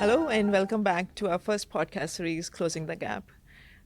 Hello and welcome back to our first podcast series, Closing the Gap.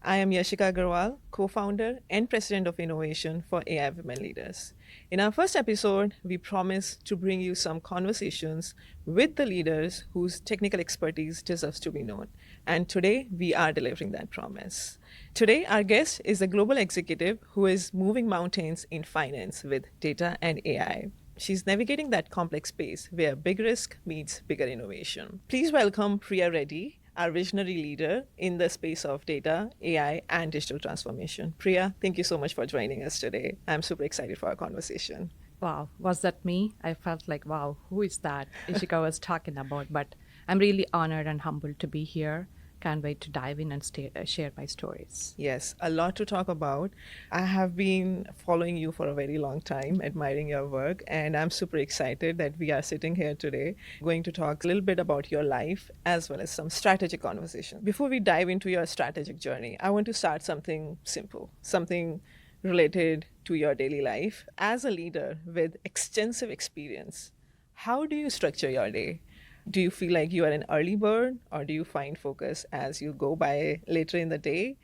I am Yashika Agarwal, co-founder and president of innovation for AI Women Leaders. In our first episode, we promise to bring you some conversations with the leaders whose technical expertise deserves to be known. And today, we are delivering that promise. Today, our guest is a global executive who is moving mountains in finance with data and AI. She's navigating that complex space where big risk meets bigger innovation. Please welcome Priya Reddy, our visionary leader in the space of data, AI, and digital transformation. Priya, thank you so much for joining us today. I'm super excited for our conversation. Wow, was that me? I felt like, wow, who is that Ishika was talking about? But I'm really honored and humbled to be here. Can't wait to dive in and share my stories. Yes, a lot to talk about. I have been following you for a very long time, admiring your work, and I'm super excited that we are sitting here today going to talk a little bit about your life as well as some strategic conversations. Before we dive into your strategic journey, I want to start something simple, something related to your daily life. As a leader with extensive experience, how do you structure your day? Do you feel like you are an early bird, or do you find focus as you go by later in the day?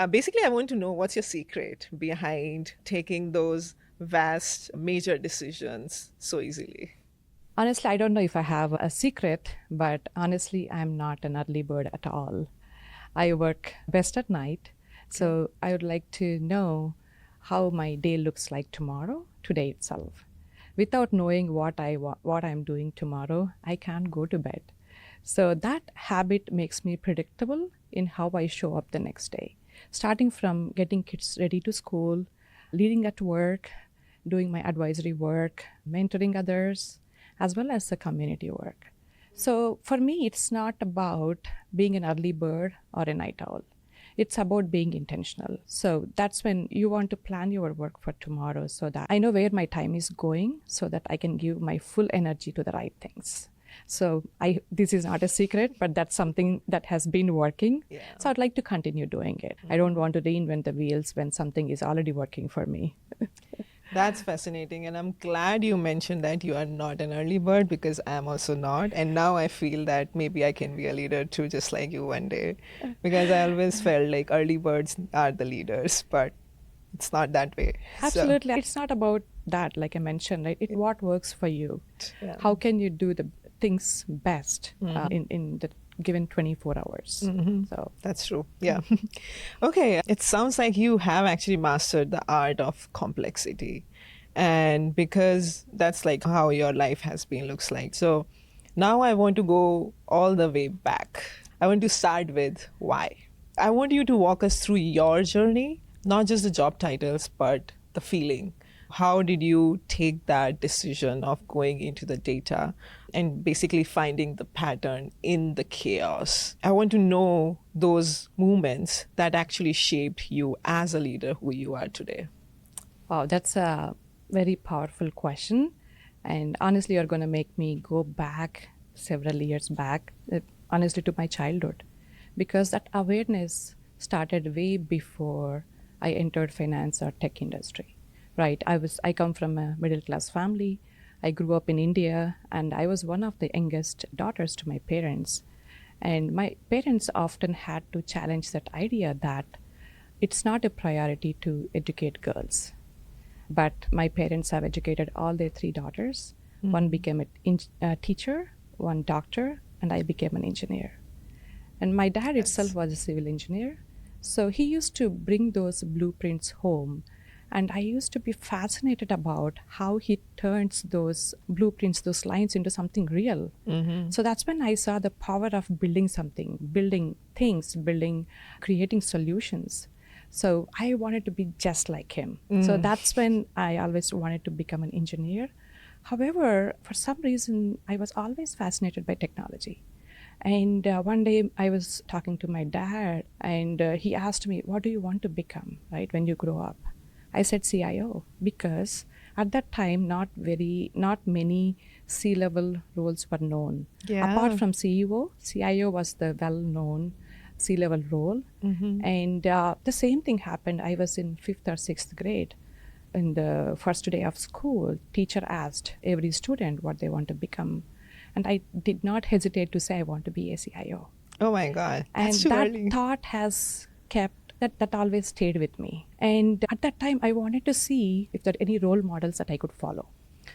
Basically, I want to know what's your secret behind taking those vast major decisions so easily. Honestly, I don't know if I have a secret, but honestly, I'm not an early bird at all. I work best at night. So I would like to know how my day looks like today itself. Without knowing what I'm doing tomorrow, I can't go to bed. So that habit makes me predictable in how I show up the next day. Starting from getting kids ready to school, leading at work, doing my advisory work, mentoring others, as well as the community work. So for me, it's not about being an early bird or a night owl. It's about being intentional. So that's when you want to plan your work for tomorrow so that I know where my time is going so that I can give my full energy to the right things. So this is not a secret, but that's something that has been working. Yeah. So I'd like to continue doing it. I don't want to reinvent the wheels when something is already working for me. That's fascinating. And I'm glad you mentioned that you are not an early bird, because I'm also not. And now I feel that maybe I can be a leader too, just like you one day. Because I always felt like early birds are the leaders, but it's not that way. Absolutely. It's not about that, like I mentioned, right? What works for you? Yeah. How can you do the things best in the given 24 hours? So That's true. Yeah. Okay. It sounds like you have actually mastered the art of complexity. And because that's like how your life has been, looks like. So now I want to go all the way back. I want to start with why. I want you to walk us through your journey, not just the job titles, but the feeling. How did you take that decision of going into the data and basically finding the pattern in the chaos? I want to know those moments that actually shaped you as a leader who you are today. wow, that's a very powerful question. And honestly, you're going to make me go back several years back, honestly, to my childhood, because that awareness started way before I entered finance or tech industry. Right. I come from a middle class family. I grew up in India, and I was one of the youngest daughters to my parents. And my parents often had to challenge that idea that it's not a priority to educate girls. But my parents have educated all their three daughters. One became a teacher, one doctor, and I became an engineer. And my dad itself was a civil engineer. So he used to bring those blueprints home. And I used to be fascinated about how he turns those blueprints, those lines into something real. So that's when I saw the power of building something, building things, creating solutions. So I wanted to be just like him. So that's when I always wanted to become an engineer. However, for some reason, I was always fascinated by technology. And one day I was talking to my dad, and he asked me, what do you want to become, right, when you grow up? I said CIO, because at that time, not many C-level roles were known. Yeah. Apart from CEO, CIO was the well-known C-level role. And the same thing happened. I was in 5th or 6th grade. In the first day of school, teacher asked every student what they want to become. And I did not hesitate to say I want to be a CIO. Oh my God, that's And too that early. thought has kept, that always stayed with me. And at that time, I wanted to see if there are any role models that I could follow.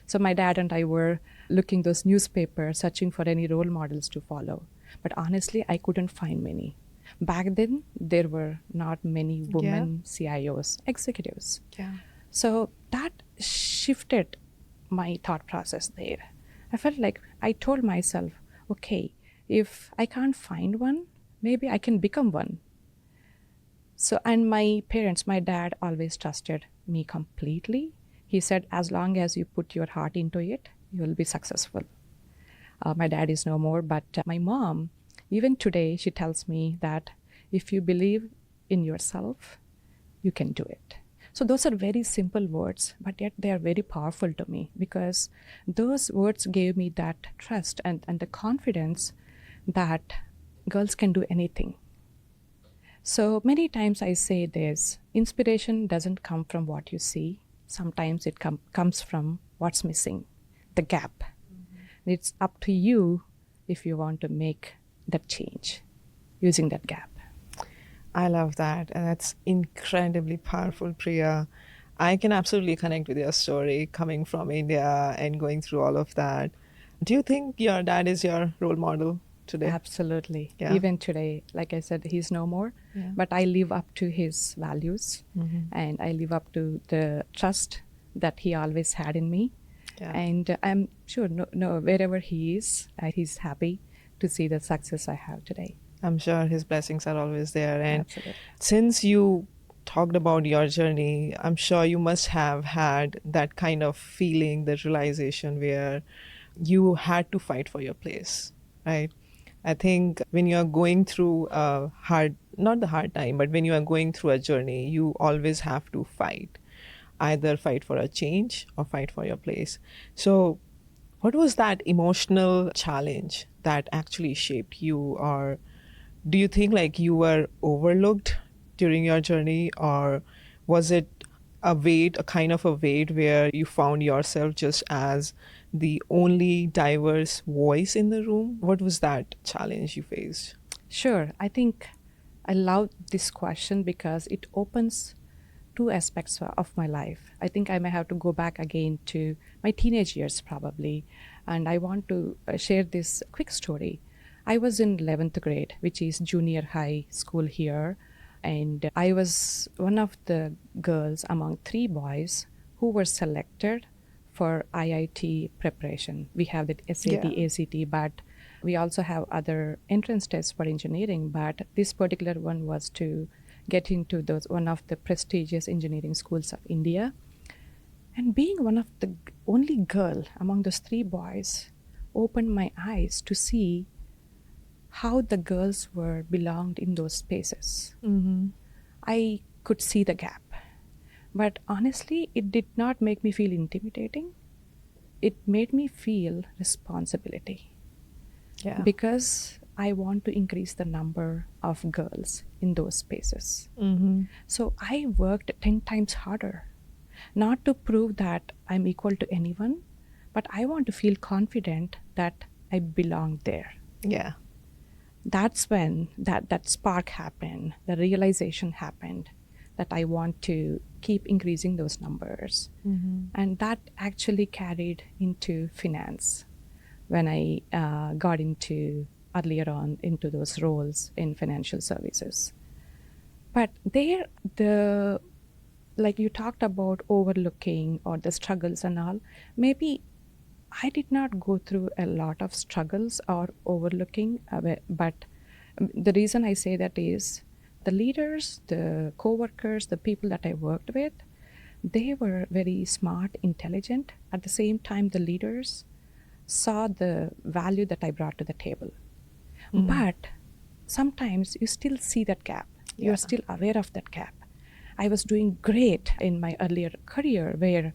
So my dad and I were looking those newspapers, searching for any role models to follow. But honestly, I couldn't find many. Back then, there were not many Yeah. women CIOs, executives. Yeah. So that shifted my thought process there. I felt like I told myself, okay, if I can't find one, maybe I can become one. So, and my parents, my dad always trusted me completely. He said, as long as you put your heart into it, you will be successful. My dad is no more, but my mom, even today, she tells me that if you believe in yourself, you can do it. So those are very simple words, but yet they are very powerful to me because those words gave me that trust and the confidence that girls can do anything. So many times I say this, inspiration doesn't come from what you see. Sometimes it comes from what's missing, the gap. It's up to you if you want to make that change using that gap. I love that. And that's incredibly powerful, Priya. I can absolutely connect with your story coming from India and going through all of that. Do you think your dad is your role model today? Absolutely. Yeah. Even today, like I said, he's no more, Yeah. but I live up to his values and I live up to the trust that he always had in me. Yeah. And I'm sure no, wherever he is, he's happy to see the success I have today. I'm sure his blessings are always there. And Absolutely. since you talked about your journey, I'm sure you must have had that kind of feeling, that realization where you had to fight for your place, right? I think when you're going through a hard, not the hard time, but when you are going through a journey, you always have to fight. Either fight for a change or fight for your place. So, what was that emotional challenge that actually shaped you? Or do you think like you were overlooked during your journey, or was it a weight, a kind of a weight where you found yourself just as the only diverse voice in the room? What was that challenge you faced? Sure. I think I love this question because it opens two aspects of my life. I think I may have to go back again to my teenage years probably. And I want to share this quick story. I was in 11th grade, which is junior high school here. And I was one of the girls among three boys who were selected for IIT preparation. We have the SAT, Yeah. ACT, but we also have other entrance tests for engineering. But this particular one was to get into one of the prestigious engineering schools of India. And being one of the only girl among those three boys opened my eyes to see how the girls were belonged in those spaces. I could see the gap. But honestly, it did not make me feel intimidating. It made me feel responsibility. Yeah. Because I want to increase the number of girls in those spaces. So I worked 10 times harder, not to prove that I'm equal to anyone, but I want to feel confident that I belong there. Yeah. That's when that spark happened, the realization happened that I want to keep increasing those numbers. And that actually carried into finance when I got into earlier on into those roles in financial services. But there, like you talked about overlooking or the struggles and all, maybe I did not go through a lot of struggles or overlooking, but the reason I say that is the leaders, the co-workers, the people that I worked with, they were very smart, intelligent. At the same time, the leaders saw the value that I brought to the table. But sometimes you still see that gap. You're still aware of that gap. I was doing great in my earlier career where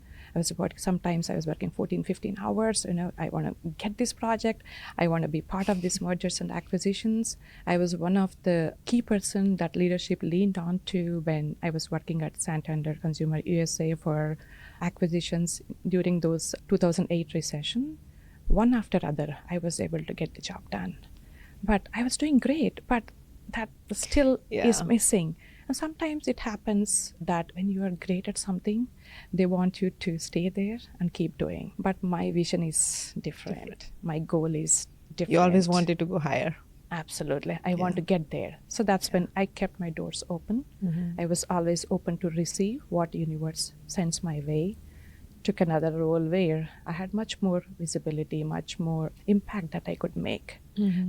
sometimes I was working 14, 15 hours. I want to get this project. I want to be part of these mergers and acquisitions. I was one of the key person that leadership leaned on to when I was working at Santander Consumer USA for acquisitions during those 2008 recession. one after other, I was able to get the job done. But I was doing great, but that still is Yeah. missing. And sometimes it happens that when you are great at something, they want you to stay there and keep doing. But my vision is different. My goal is You always different. wanted to go higher. Absolutely. I want Yeah. to get there. So that's when I kept my doors open. I was always open to receive what universe sends my way. Took another role where I had much more visibility, much more impact that I could make.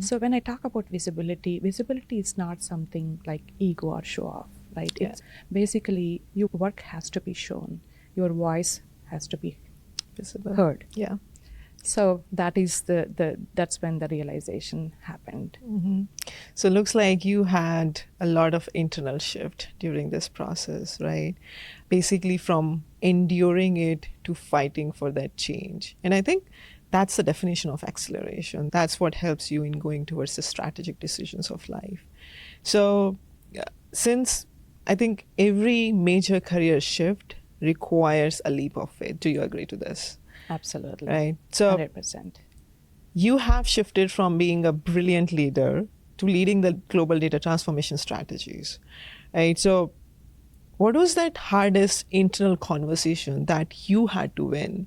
So when I talk about visibility, visibility is not something like ego or show off, right? Yeah. It's basically your work has to be shown, your voice has to be Visible. heard. Yeah. So that is that's when the realization happened. So it looks like you had a lot of internal shift during this process, right? Basically from enduring it to fighting for that change. And I think that's the definition of acceleration. That's what helps you in going towards the strategic decisions of life. So since I think every major career shift requires a leap of faith. Do you agree to this? Absolutely. Right. So 100%. you have shifted from being a brilliant leader to leading the global data transformation strategies, right? So what was that hardest internal conversation that you had to win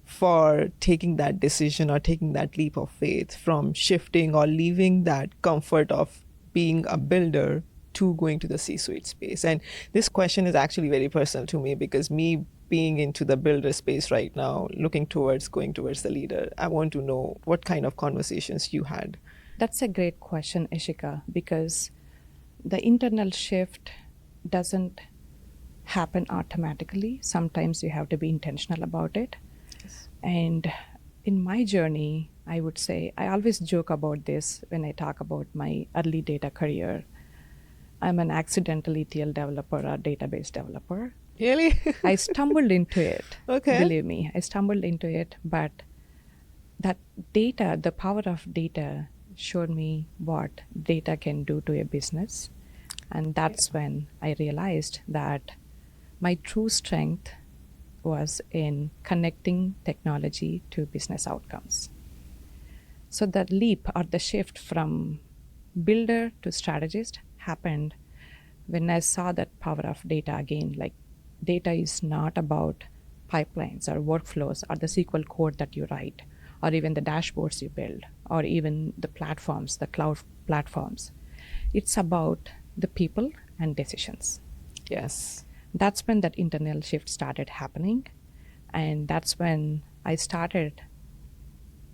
for taking that decision or taking that leap of faith from shifting or leaving that comfort of being a builder to going to the C-suite space? And this question is actually very personal to me because me being into the builder space right now, looking towards going towards the leader, I want to know what kind of conversations you had. That's a great question, Ishika, because the internal shift doesn't happen automatically. Sometimes you have to be intentional about it. Yes. And in my journey, I would say, I always joke about this when I talk about my early data career. I'm an accidental ETL developer or database developer. Really? I stumbled into it. Okay. Believe me, I stumbled into it, but that data, the power of data, showed me what data can do to a business. And that's when I realized that my true strength was in connecting technology to business outcomes. So the leap or the shift from builder to strategist happened when I saw that power of data again. Like, data is not about pipelines or workflows or the SQL code that you write or even the dashboards you build or even the platforms, the cloud platforms. It's about the people and decisions. Yes. That's when that internal shift started happening. And that's when I started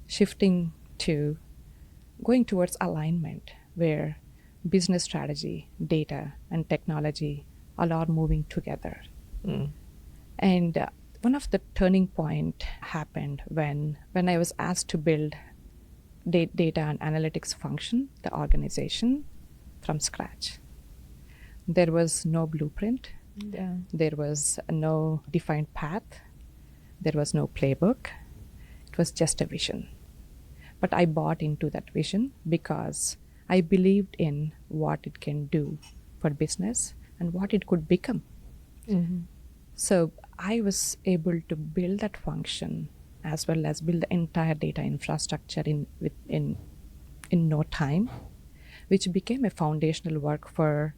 shifting to going towards alignment where business strategy, data, and technology all are moving together. And one of the turning point happened when I was asked to build data and analytics function, the organization, from scratch. There was no blueprint. Yeah. There was no defined path. There was no playbook. It was just a vision. But I bought into that vision because I believed in what it can do for business and what it could become. So I was able to build that function as well as build the entire data infrastructure in no time, which became a foundational work for,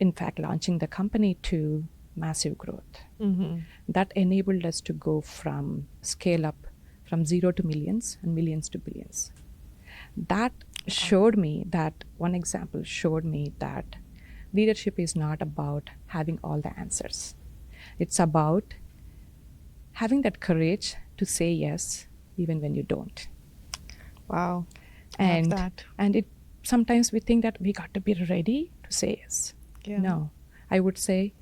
in fact, launching the company to massive growth. That enabled us to go from scale up from 0 to millions and millions to billions. That showed me that, one example showed me that leadership is not about having all the answers. It's about having that courage to say yes even when you don't. Wow. I love that. And it sometimes we think that we got to be ready to say yes. Yeah. No, I would say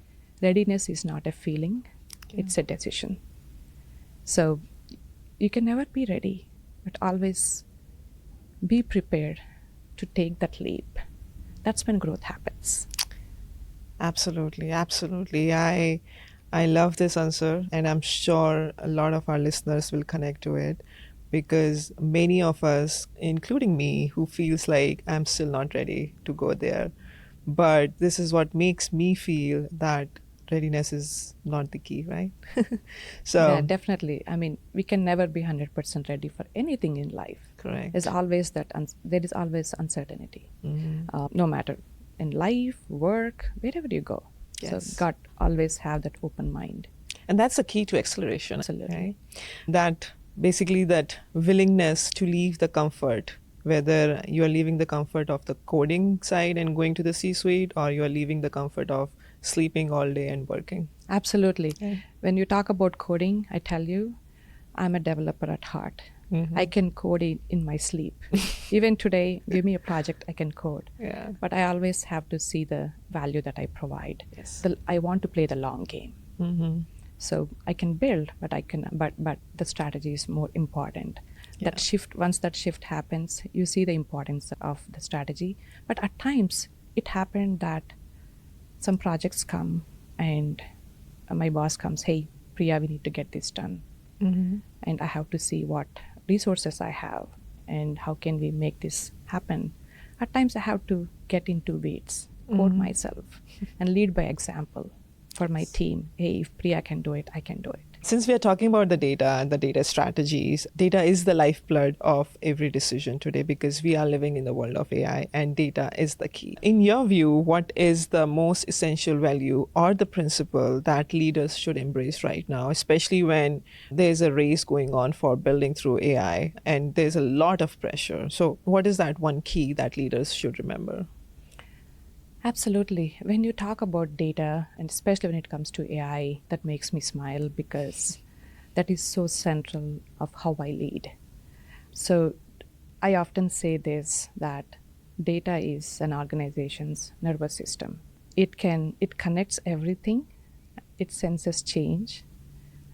readiness is not a feeling, Yeah. it's a decision. So you can never be ready, but always be prepared to take that leap. That's when growth happens. Absolutely, absolutely. I love this answer, and I'm sure a lot of our listeners will connect to it because many of us, including me, who feels like I'm still not ready to go there. But this is what makes me feel that readiness is not the key, right? Yeah, So, definitely. I mean, we can never be 100% ready for anything in life. There's correct. always there is always uncertainty, Hmm. no matter in life, work, wherever you go. So Yes. God always have that open mind. And that's the key to acceleration, Absolutely. right? That basically that willingness to leave the comfort, whether you are leaving the comfort of the coding side and going to the C-suite, or you are leaving the comfort of sleeping all day and working. Absolutely. Right. When you talk about coding, I tell you, I'm a developer at heart. I Mm-hmm. can code in my sleep. Even today, give me a project, I can code. Yeah. But I always have to see the value that I provide. Yes. I want to play the long game. Mm-hmm. So I can build, but the strategy is more important. Yeah. That shift, once that shift happens, you see the importance of the strategy. But at times, it happened that some projects come and my boss comes, hey, Priya, we need to get this done. Mm-hmm. And I have to see what resources I have and how can we make this happen. At times, I have to get into weeds, code Mm-hmm. myself, and lead by example for my team. Hey, if Priya can do it, I can do it. Since we are talking about the data and the data strategies, data is the lifeblood of every decision today because we are living in the world of AI and data is the key. In your view, what is the most essential value or the principle that leaders should embrace right now, especially when there's a race going on for building through AI and there's a lot of pressure? So, what is that one key that leaders should remember? Absolutely. When you talk about data, and especially when it comes to AI, that makes me smile because that is so central of how I lead. So I often say this that data is an organization's nervous system. It connects everything, it senses change,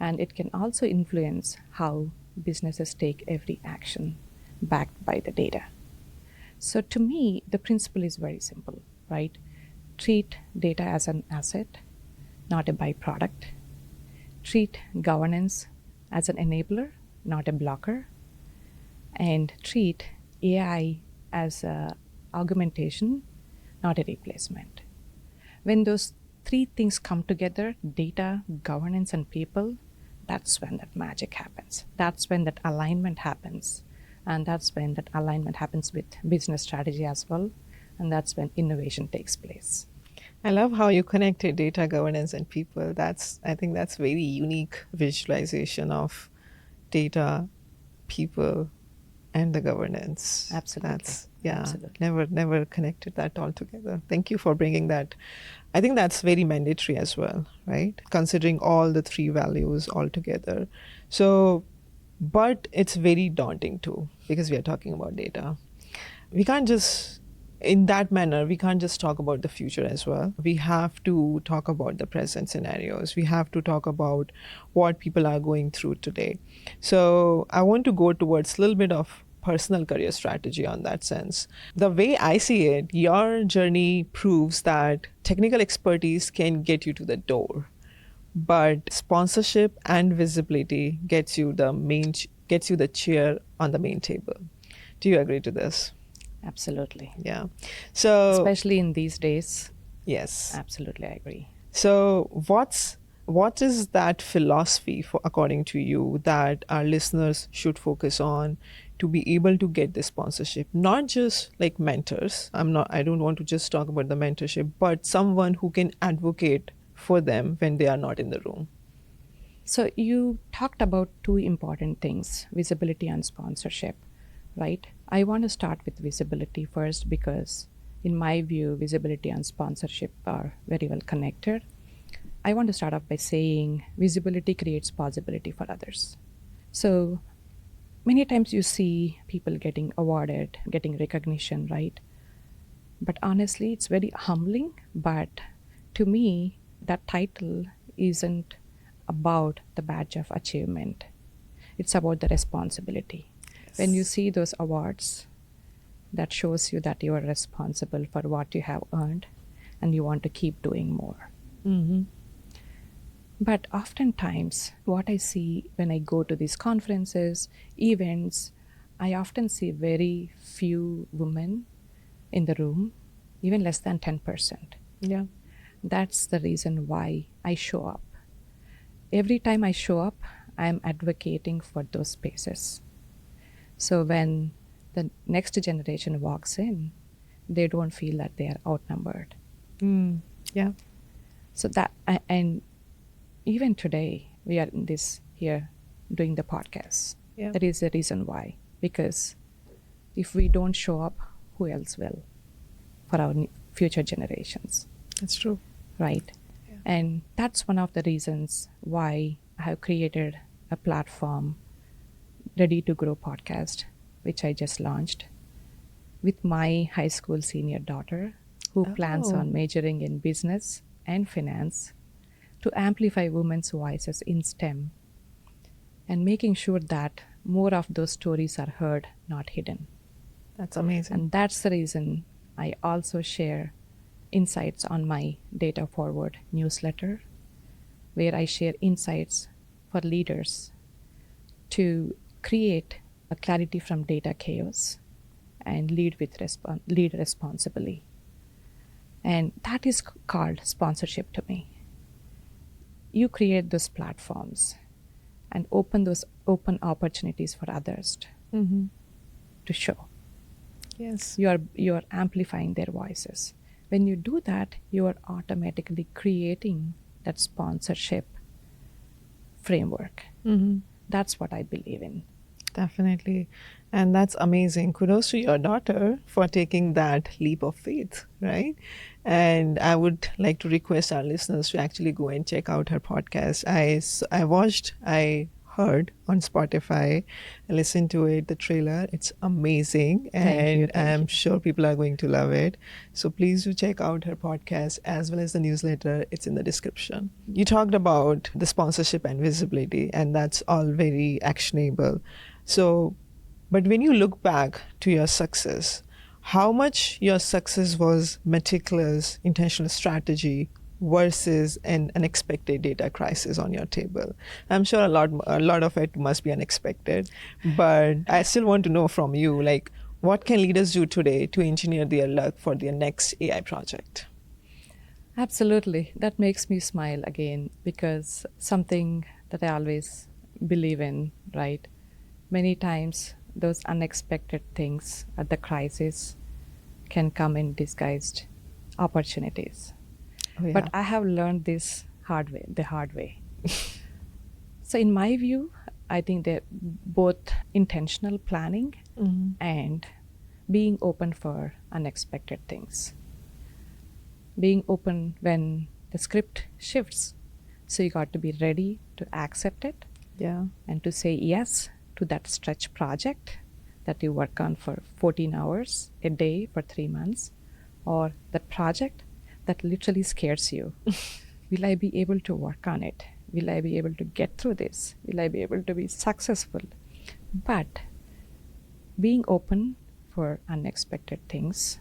and it can also influence how businesses take every action backed by the data. So to me, the principle is very simple, right? Treat data as an asset, not a byproduct. Treat governance as an enabler, not a blocker. And treat AI as a augmentation, not a replacement. When those three things come together, data, governance, and people, that's when that magic happens. That's when that alignment happens. And that's when that alignment happens with business strategy as well. And that's when innovation takes place. I love how you connected data governance and people. I think that's very unique visualization of data, people, and the governance. Absolutely. Yeah, Absolutely. never connected that all together. Thank you for bringing that. I think that's very mandatory as well, right? Considering all the three values all together. So, but it's very daunting too because we are talking about data. We can't just in that manner, we can't just talk about the future as well. We have to talk about the present scenarios. We have to talk about what people are going through today. So I want to go towards a little bit of personal career strategy on that sense. The way I see it, your journey proves that technical expertise can get you to the door, but sponsorship and visibility gets you the chair on the main table. Do you agree to this? Absolutely. Yeah. So, Especially in these days. yes. Absolutely, I agree. So, what is that philosophy for according to you that our listeners should focus on to be able to get this sponsorship? Not just like mentors. I don't want to just talk about the mentorship, but someone who can advocate for them when they are not in the room. So you talked about two important things, visibility and sponsorship, right? I want to start with visibility first because, in my view, visibility and sponsorship are very well connected. I want to start off by saying visibility creates possibility for others. So many times you see people getting awarded, getting recognition, right? But honestly, it's very humbling. But to me, that title isn't about the badge of achievement, it's about the responsibility. When you Yes. see those awards, that shows you that you are responsible for what you have earned and you want to keep doing more. Mm-hmm. But oftentimes, what I see when I go to these conferences, events, I often see very few women in the room, even less than 10%. Yeah. That's the reason why I show up. Every time I show up, I am advocating for those spaces. So when the next generation walks in, they don't feel that they are outnumbered. Yeah. So that, and even today, we are in this here doing the podcast. Yeah. That is the reason why. Because if we don't show up, who else will for our future generations? That's true. Right? Yeah. And that's one of the reasons why I have created a platform, Ready to Grow podcast, which I just launched with my high school senior daughter who plans Oh. on majoring in business and finance to amplify women's voices in STEM and making sure that more of those stories are heard, not hidden. That's amazing. And that's the reason I also share insights on my Data Forward newsletter, where I share insights for leaders to create a clarity from data chaos and lead responsibly. And that is called sponsorship to me. You create those platforms and open opportunities for others to show. Yes. You are amplifying their voices. When you do that, you are automatically creating that sponsorship framework. That's what I believe in. Definitely. And that's amazing. Kudos to your daughter for taking that leap of faith, right? And I would like to request our listeners to actually go and check out her podcast. I heard on Spotify, I listened to it, the trailer. It's amazing. And I'm sure people are going to love it. So please do check out her podcast as well as the newsletter. It's in the description. You talked about the sponsorship and visibility, and that's all very actionable. So, but when you look back to your success, how much your success was meticulous, intentional strategy versus an unexpected data crisis on your table? I'm sure a lot of it must be unexpected, but I still want to know from you, like, what can leaders do today to engineer their luck for their next AI project? Absolutely. That makes me smile again, because something that I always believe in, right? Many times those unexpected things at the crisis can come in disguised opportunities. Oh, yeah. But I have learned this the hard way. So in my view, I think that both intentional planning and being open for unexpected things. Being open when the script shifts. So you got to be ready to accept it Yeah. and to say yes to that stretch project that you work on for 14 hours a day for 3 months, or that project that literally scares you. Will I be able to work on it? Will I be able to get through this? Will I be able to be successful? But being open for unexpected things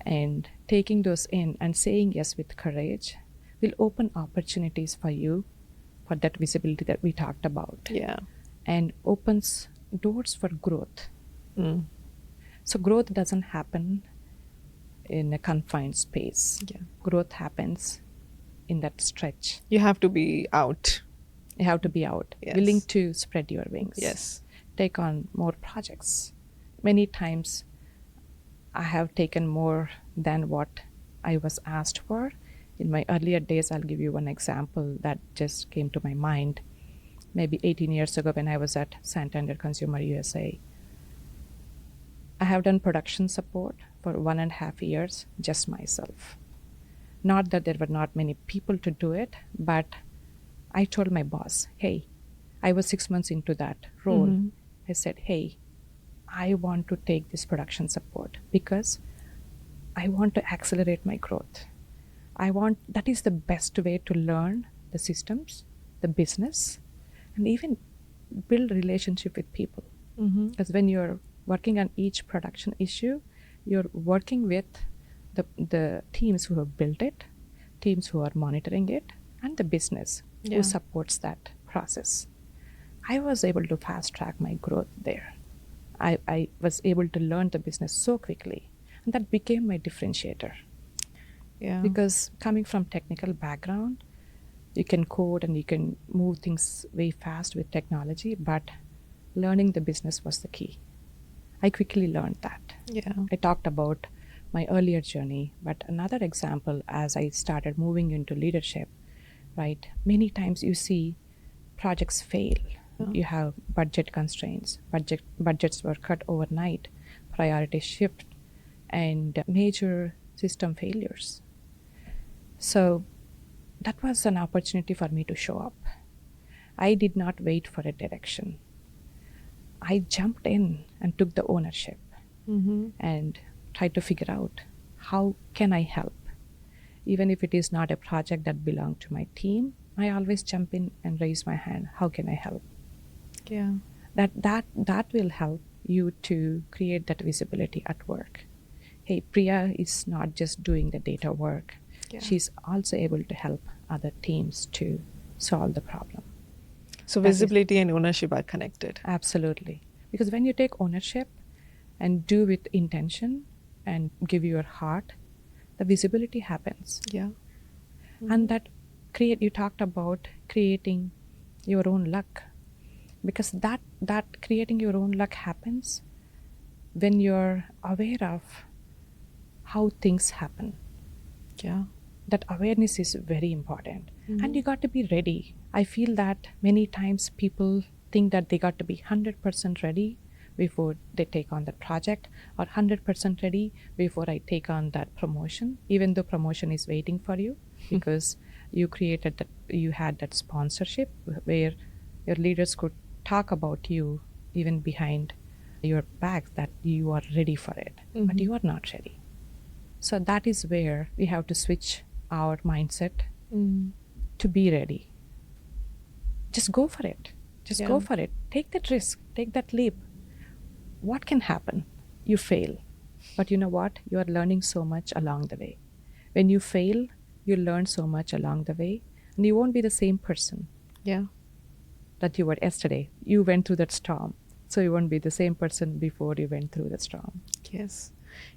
and taking those in and saying yes with courage will open opportunities for you for that visibility that we talked about. Yeah. And opens doors for growth. So growth doesn't happen in a confined space. Yeah. Growth happens in that stretch. You have to be out. You have to be out, Yes. willing to spread your wings. Yes. Take on more projects. Many times I have taken more than what I was asked for. In my earlier days, I'll give you one example that just came to my mind. Maybe 18 years ago when I was at Santander Consumer USA. I have done production support for 1.5 years, just myself. Not that there were not many people to do it, but I told my boss, hey, I was 6 months into that role. I said, hey, I want to take this production support because I want to accelerate my growth. That is the best way to learn the systems, the business, and even build relationship with people. Because when you're working on each production issue, you're working with the teams who have built it, teams who are monitoring it, and the business who supports that process. I was able to fast track my growth there. I was able to learn the business so quickly, and that became my differentiator. Yeah. Because coming from technical background, you can code and you can move things way fast with technology, but learning the business was the key. I quickly learned that. Yeah. I talked about my earlier journey, but another example as I started moving into leadership, right? Many times you see projects fail. You have budget constraints. Budgets were cut overnight, priorities shift, and major system failures. So that was an opportunity for me to show up. I did not wait for a direction. I jumped in and took the ownership and tried to figure out how can I help. Even if it is not a project that belonged to my team, I always jump in and raise my hand. How can I help? Yeah. That will help you to create that visibility at work. Hey, Priya is not just doing the data work. Yeah. She's also able to help other teams to solve the problem. So That is- visibility and ownership are connected. Absolutely. Because when you take ownership and do with intention and give your heart, the visibility happens. Yeah. And that you talked about creating your own luck. Because that creating your own luck happens when you're aware of how things happen. Yeah. That awareness is very important. And you got to be ready. I feel that many times people think that they got to be 100% ready before they take on that project, or 100% ready before I take on that promotion, even though promotion is waiting for you because you had that sponsorship where your leaders could talk about you even behind your back that you are ready for it, but you are not ready. So that is where we have to switch our mindset to be ready. Just go for it. Just go Yeah. for it. Take that risk. Take that leap. What can happen? You fail. But you know what? You are learning so much along the way. When you fail, you learn so much along the way, and you won't be the same person Yeah. that you were yesterday. You went through that storm. So you won't be the same person before you went through the storm. Yes.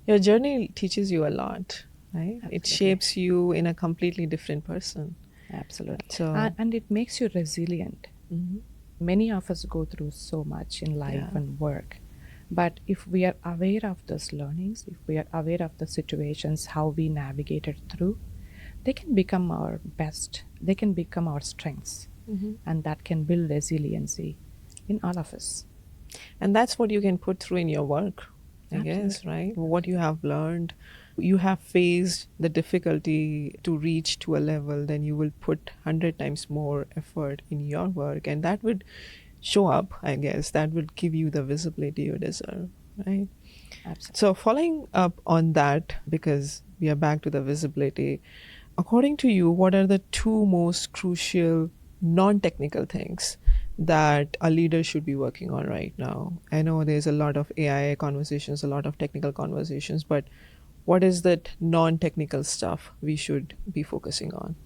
Your journey teaches you a lot, right? It Absolutely. shapes you in a completely different person. Absolutely. So, And it makes you resilient. Many of us go through so much in life Yeah. and work. But if we are aware of those learnings, if we are aware of the situations, how we navigated through, they can become our best. They can become our strengths. And that can build resiliency in all of us. and that's what you can put through in your work, I guess, Absolutely. right? What you have learned, you have faced the difficulty to reach to a level, then you will put 100 times more effort in your work, and that would show up, I guess. That would give you the visibility you deserve, right? Absolutely. So, following up on that, because we are back to the visibility, according to you, what are the two most crucial non technical things that a leader should be working on right now? I know there's a lot of AI conversations, a lot of technical conversations, but what is that non technical stuff we should be focusing on?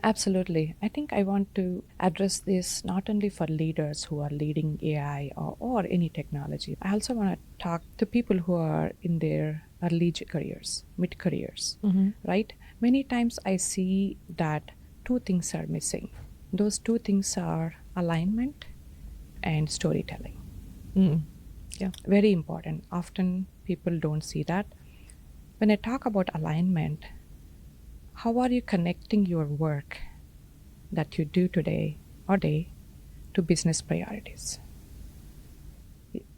Absolutely. I think I want to address this not only for leaders who are leading AI or any technology. I also want to talk to people who are in their early careers, mid careers, right? Many times I see that two things are missing. Those two things are alignment and storytelling. Yeah. Very important. Often people don't see that. When I talk about alignment, how are you connecting your work that you do today or day to business priorities?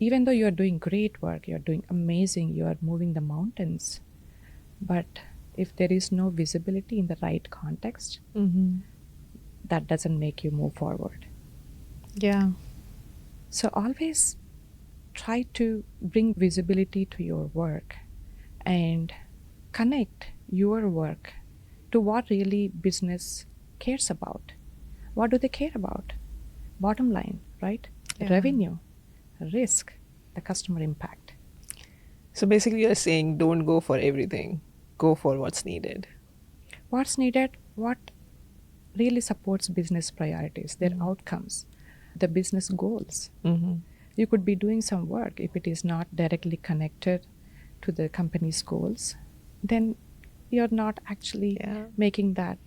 Even though you're doing great work, you're doing amazing, you are moving the mountains, but if there is no visibility in the right context, that doesn't make you move forward. Yeah. So always try to bring visibility to your work and connect your work to what really business cares about. What do they care about? Bottom line, right? Yeah. Revenue, risk, the customer impact. So basically, you're saying don't go for everything, go for what's needed. What's needed? What really supports business priorities, their outcomes, the business goals. You could be doing some work if it is not directly connected to the company's goals, then you're not actually Yeah. making that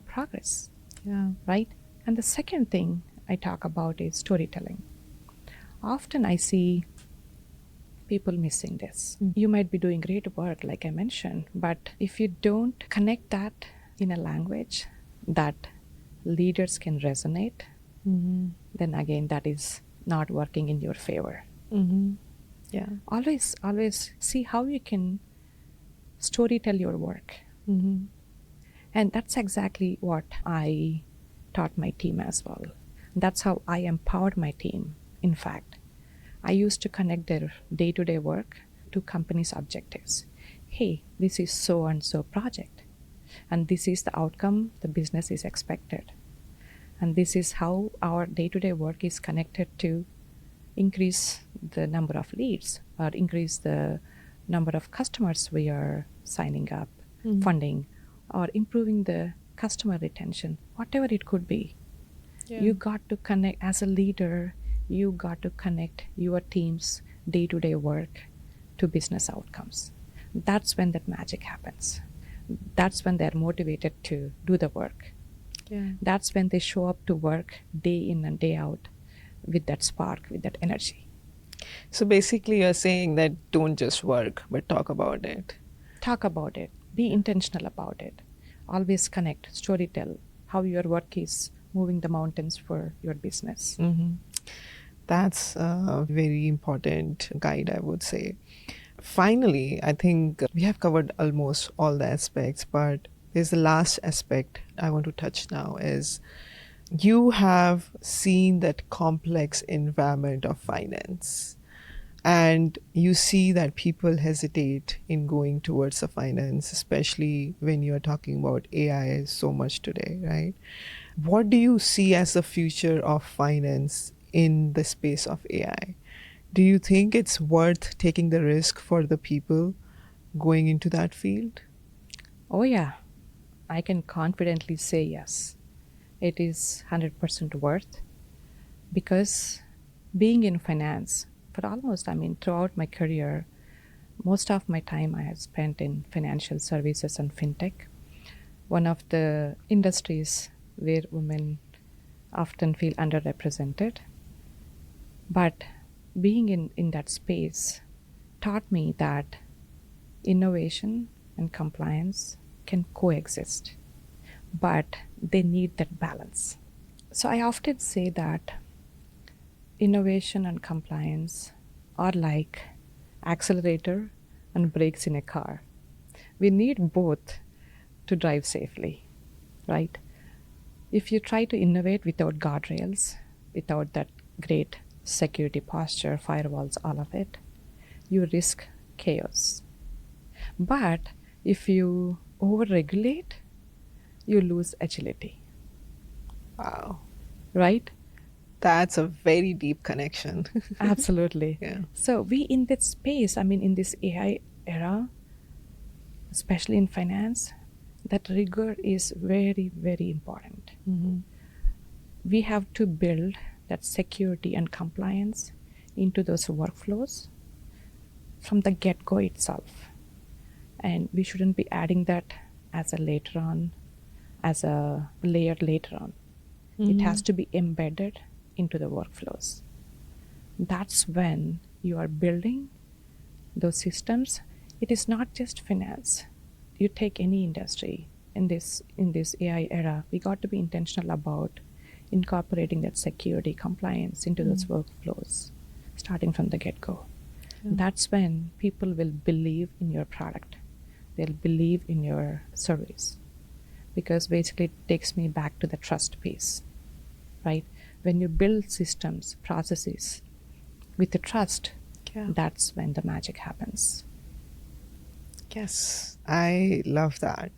progress, Yeah. right? And the second thing I talk about is storytelling. Often I see people missing this. You might be doing great work, like I mentioned, but if you don't connect that in a language that leaders can resonate, then again, that is not working in your favor. Yeah. Always see how you can story tell your work. And that's exactly what I taught my team as well. That's how I empowered my team. In fact, I used to connect their day-to-day work to company's objectives. Hey, this is so and so project, and this is the outcome the business is expected. And this is how our day-to-day work is connected to increase the number of leads or increase the number of customers we are signing up, funding, or improving the customer retention, whatever it could be. Yeah. You got to connect as a leader, you got to connect your team's day-to-day work to business outcomes. That's when that magic happens. That's when they're motivated to do the work. Yeah. That's when they show up to work day in and day out with that spark, with that energy. So basically, you're saying that don't just work, but talk about it. Talk about it. Be intentional about it. Always connect, storytell how your work is moving the mountains for your business. That's a very important guide, I would say. Finally, I think we have covered almost all the aspects, but there's the last aspect I want to touch now is you have seen that complex environment of finance, and you see that people hesitate in going towards the finance, especially when you are talking about AI so much today, right? What do you see as the future of finance in the space of AI? Do you think it's worth taking the risk for the people going into that field? Oh, yeah. I can confidently say yes. It is 100% worth, because being in finance for almost, throughout my career, most of my time I have spent in financial services and fintech, one of the industries where women often feel underrepresented. But being in that space taught me that innovation and compliance can coexist, but they need that balance. So I often say that innovation and compliance are like accelerator and brakes in a car. We need both to drive safely, right? If you try to innovate without guardrails, without that great security posture, firewalls, all of it, you risk chaos. But if you overregulate, you lose agility, Wow. right? That's a very deep connection. Absolutely. Yeah. So we in that space, in this AI era, especially in finance, that rigor is very, very important. We have to build that security and compliance into those workflows from the get-go itself. And we shouldn't be adding that as a later on, as a layer later on. It has to be embedded into the workflows. That's when you are building those systems. It is not just finance. You take any industry in this AI era, we got to be intentional about incorporating that security compliance into those workflows, starting from the get-go. That's when people will believe in your product. They'll believe in your service, because basically it takes me back to the trust piece, right? When you build systems, processes with the trust, that's when the magic happens. Yes, I love that.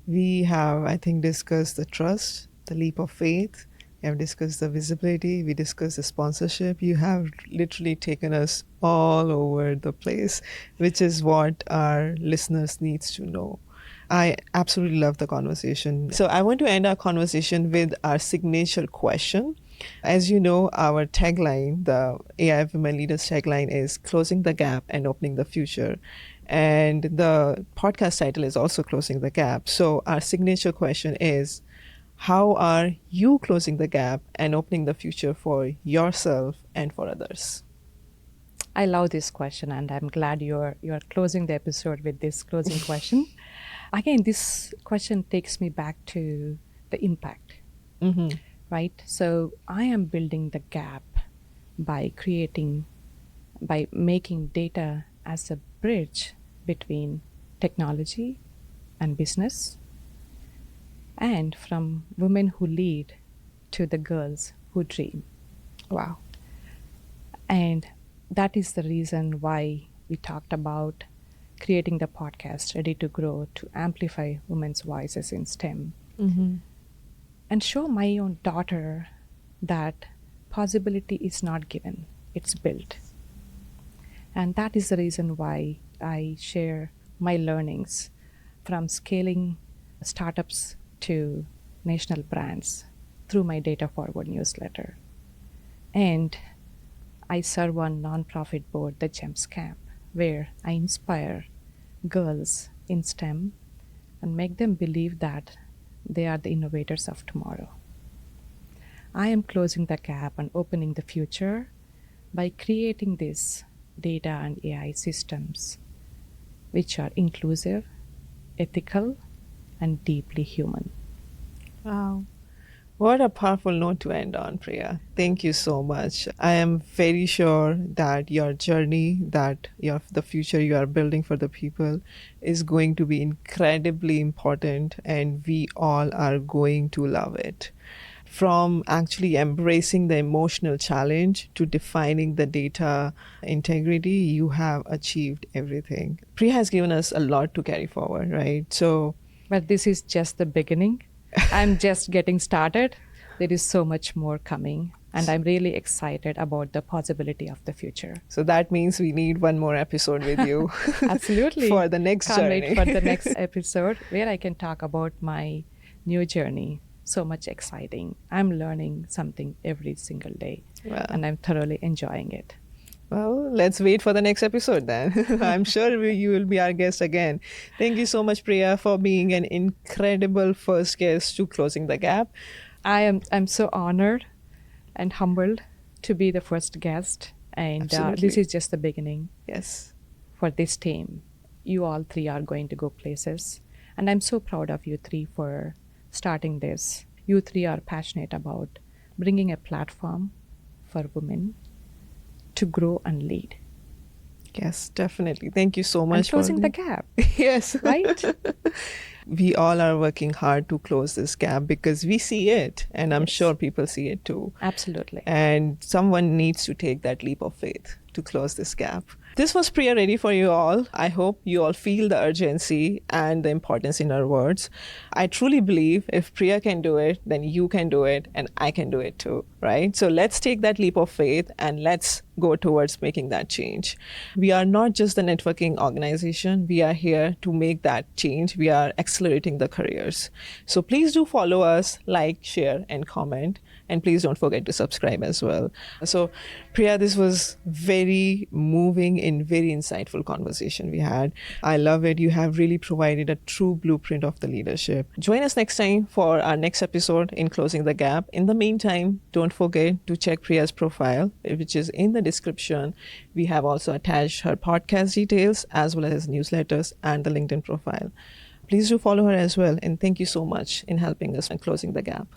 We have, I think, discussed the trust, the leap of faith. We have discussed the visibility. We discussed the sponsorship. You have literally taken us all over the place, which is what our listeners needs to know. I absolutely love the conversation. So I want to end our conversation with our signature question. As you know, our tagline, the AI Women Leaders tagline, is closing the gap and opening the future. And the podcast title is also closing the gap. So our signature question is, how are you closing the gap and opening the future for yourself and for others? I love this question, and I'm glad you're closing the episode with this closing question. Again, this question takes me back to the impact, Mm-hmm. right? So I am building the gap by making data as a bridge between technology and business, and from women who lead to the girls who dream. Wow. And that is the reason why we talked about creating the podcast Ready to Grow to amplify women's voices in STEM Mm-hmm. and show my own daughter that possibility is not given, it's built. And that is the reason why I share my learnings from scaling startups to national brands through my Data Forward newsletter. And I serve on nonprofit board, the GEMS Camp, where I inspire girls in STEM and make them believe that they are the innovators of tomorrow. I am closing the gap and opening the future by creating these data and AI systems which are inclusive, ethical, and deeply human. Wow. What a powerful note to end on, Priya. Thank you so much. I am very sure that your journey, the future you are building for the people is going to be incredibly important, and we all are going to love it. From actually embracing the emotional challenge to defining the data integrity, you have achieved everything. Priya has given us a lot to carry forward, right? So, But this is just the beginning. I'm just getting started. There is so much more coming, and I'm really excited about the possibility of the future. so that means we need one more episode with you. Absolutely. For the next Can't journey. wait for the next episode where I can talk about my new journey. So much exciting. I'm learning something every single day, Wow. and I'm thoroughly enjoying it. Well, let's wait for the next episode then. I'm sure you will be our guest again. Thank you so much, Priya, for being an incredible first guest to Closing the Gap. I'm so honored and humbled to be the first guest, and Absolutely. this is just the beginning Yes. for this team. You all three are going to go places, and I'm so proud of you three for starting this. You three are passionate about bringing a platform for women to grow and lead. Yes, definitely. Thank you so And much closing for the gap, Yes. right? We all are working hard to close this gap because we see it, and I'm Yes. sure people see it too. Absolutely. And someone needs to take that leap of faith to close this gap. This was Priya Ready for you all. I hope you all feel the urgency and the importance in our words. I truly believe if Priya can do it, then you can do it, and I can do it too, right? So let's take that leap of faith and let's go towards making that change. We are not just the networking organization. We are here to make that change. We are accelerating the careers. So please do follow us, like, share, and comment. And please don't forget to subscribe as well. So, Priya, this was very moving and very insightful conversation we had. I love it. You have really provided a true blueprint of the leadership. Join us next time for our next episode in Closing the Gap. In the meantime, don't forget to check Priya's profile, which is in the description. We have also attached her podcast details as well as newsletters and the LinkedIn profile. Please do follow her as well. And thank you so much in helping us in closing the gap.